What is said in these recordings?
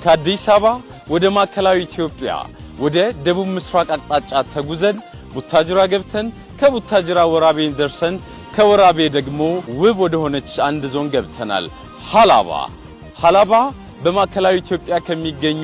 ከአዲስ አበባ ወደ ማዕከላዊ ኢትዮጵያ ወደ ደቡብ ምስራቅ አቅጣጫ ተጉዘን ቡታጅራ ገብተን ከቡታጅራ ወራቤን ደርሰን ከወራቤ ደግሞ ውብ ወደ ሆነች አንድ ዞን ገብተናል። ሀላባ በማዕከላዊ ኢትዮጵያ ከሚገኙ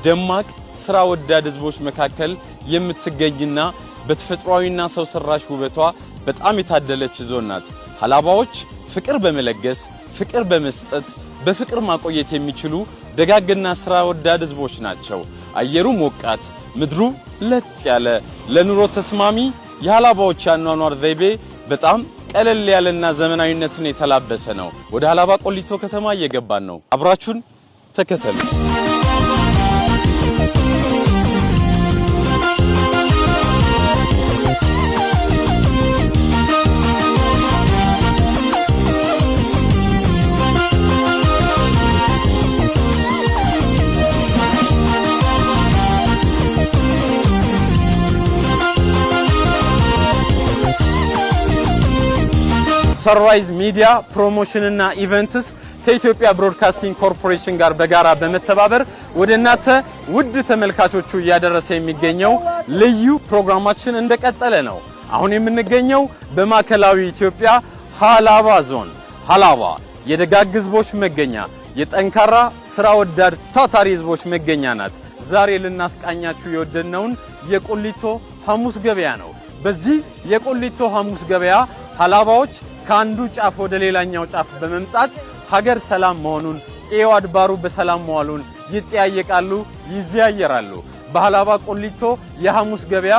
ደማቅ ስራ ወዳድ ህዝቦች መካከል የምትገኝና በተፈጥሯዊና ሰው ሰራሽ ውበቷ በጣም የታደለች ዞን ናት። ሀላባዎች ፍቅር በመለገስ ፍቅር በመስጠት በፍቅር ማቆየት የሚችሉ ደጋግና ስራ ወዳድ ህዝቦች ናቸው። አየሩ ሞቃት፣ ምድሩ ለጥ ያለ፣ ለኑሮ ተስማሚ የሀላባዎች ያኗኗር ዘይቤ በጣም ቀለል ያለና ዘመናዊነትን የተላበሰ ነው። ወደ ሀላባ ቆሊቶ ከተማ እየገባን ነው። አብራችሁን ተከተሉ። ሰንራይዝ ሚዲያ ፕሮሞሽን እና ኢቨንትስ ከኢትዮጵያ ብሮድካስቲንግ ኮርፖሬሽን ጋር በጋራ በመተባበር ወደ እናንተ ውድ ተመልካቾቹ እያደረሰ የሚገኘው ልዩ ፕሮግራማችን እንደቀጠለ ነው። አሁን የምንገኘው በማዕከላዊ ኢትዮጵያ ሀላባ ዞን። ሀላባ የደጋግ ህዝቦች መገኛ፣ የጠንካራ ስራ ወዳድ ታታሪ ህዝቦች መገኛ ናት። ዛሬ ልናስቃኛችሁ የወደድነውን የቆሊቶ ሐሙስ ገበያ ነው። በዚህ የቆሊቶ ሐሙስ ገበያ ሀላባዎች ከአንዱ ጫፍ ወደ ሌላኛው ጫፍ በመምጣት ሀገር ሰላም መሆኑን ቄው አድባሩ በሰላም መዋሉን ይጠያየቃሉ፣ ይዘያየራሉ። በሀላባ ቆሊቶ የሐሙስ ገበያ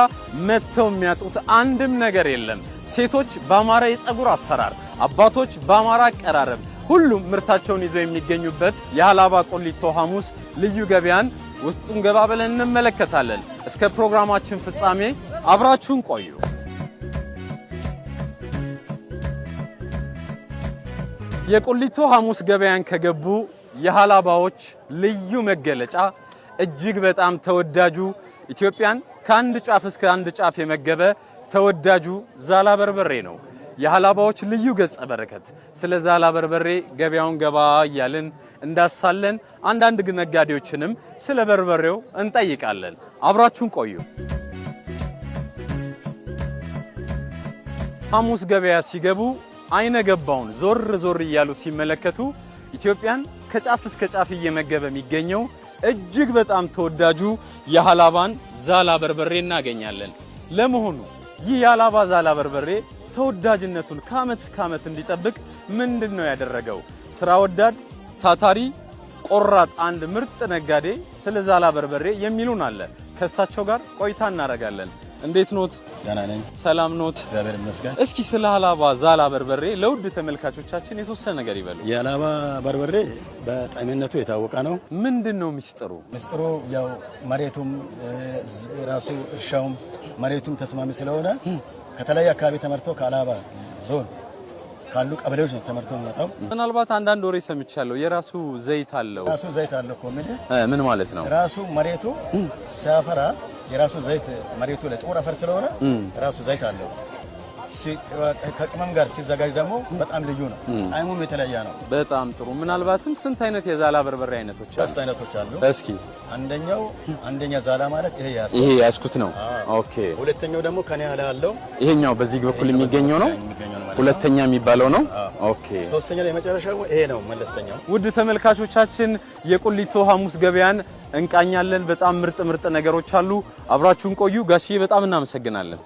መተው የሚያጡት አንድም ነገር የለም። ሴቶች በአማራ የፀጉር አሰራር፣ አባቶች በአማራ አቀራረብ፣ ሁሉም ምርታቸውን ይዘው የሚገኙበት የሀላባ ቆሊቶ ሐሙስ ልዩ ገበያን ውስጡን ገባ ብለን እንመለከታለን። እስከ ፕሮግራማችን ፍጻሜ አብራችሁን ቆዩ። የቆሊቶ ሐሙስ ገበያን ከገቡ የሀላባዎች ልዩ መገለጫ እጅግ በጣም ተወዳጁ ኢትዮጵያን ከአንድ ጫፍ እስከ አንድ ጫፍ የመገበ ተወዳጁ ዛላ በርበሬ ነው። የሀላባዎች ልዩ ገጸ በረከት። ስለ ዛላ በርበሬ ገበያውን ገባ እያልን እንዳሳለን፣ አንዳንድ ነጋዴዎችንም ስለ በርበሬው እንጠይቃለን። አብራችሁን ቆዩ። ሐሙስ ገበያ ሲገቡ አይነ ገባውን ዞር ዞር እያሉ ሲመለከቱ ኢትዮጵያን ከጫፍ እስከ ጫፍ እየመገበ የሚገኘው እጅግ በጣም ተወዳጁ የሀላባን ዛላ በርበሬ እናገኛለን። ለመሆኑ ይህ የሀላባ ዛላ በርበሬ ተወዳጅነቱን ከዓመት እስከ ዓመት እንዲጠብቅ ምንድነው ያደረገው? ስራ ወዳድ ታታሪ ቆራጥ አንድ ምርጥ ነጋዴ ስለ ዛላ በርበሬ የሚሉን አለ። ከእሳቸው ጋር ቆይታ እናደርጋለን። እንዴት ኖት? ደህና ነኝ። ሰላም ኖት? እግዚአብሔር ይመስገን። እስኪ ስለ ሀላባ ዛላ በርበሬ ለውድ ተመልካቾቻችን የተወሰነ ነገር ይበሉ። የሀላባ በርበሬ በጣዕምነቱ የታወቀ ነው። ምንድነው ሚስጥሩ? ሚስጥሩ ያው መሬቱም ራሱ እርሻውም መሬቱም ተስማሚ ስለሆነ ከተለያየ አካባቢ ተመርቶ ከሀላባ ዞን ካሉ ቀበሌዎች ነው ተመርቶ የሚመጣው። ምናልባት አንዳንድ ወሬ ሰምቻለሁ የራሱ ዘይት አለው። ራሱ ዘይት አለው እኮ ምን ማለት ነው? ራሱ መሬቱ ሲያፈራ የራሱ ዘይት መሬቱ ላይ ጥቁር አፈር ስለሆነ ራሱ ዘይት አለው። ከቅመም ጋር ሲዘጋጅ ደግሞ በጣም ልዩ ነው። ጣዕሙም የተለየ ነው። በጣም ጥሩ። ምናልባትም ስንት አይነት የዛላ በርበሬ አይነቶች አሉ? 3 አይነቶች አሉ። እስኪ አንደኛ ዛላ ማለት ይሄ ያስኩት ነው። ኦኬ። ሁለተኛው ደግሞ ከኔ ያለ ያለው ይሄኛው በዚህ በኩል የሚገኘው ነው። ሁለተኛ የሚባለው ነው። ኦኬ። ሶስተኛው የመጨረሻው ይሄ ነው መለስተኛው። ውድ ተመልካቾቻችን የቆሊቶ ሐሙስ ገበያን እንቃኛለን። በጣም ምርጥ ነገሮች አሉ። አብራችሁን ቆዩ። ጋሽዬ በጣም እናመሰግናለን።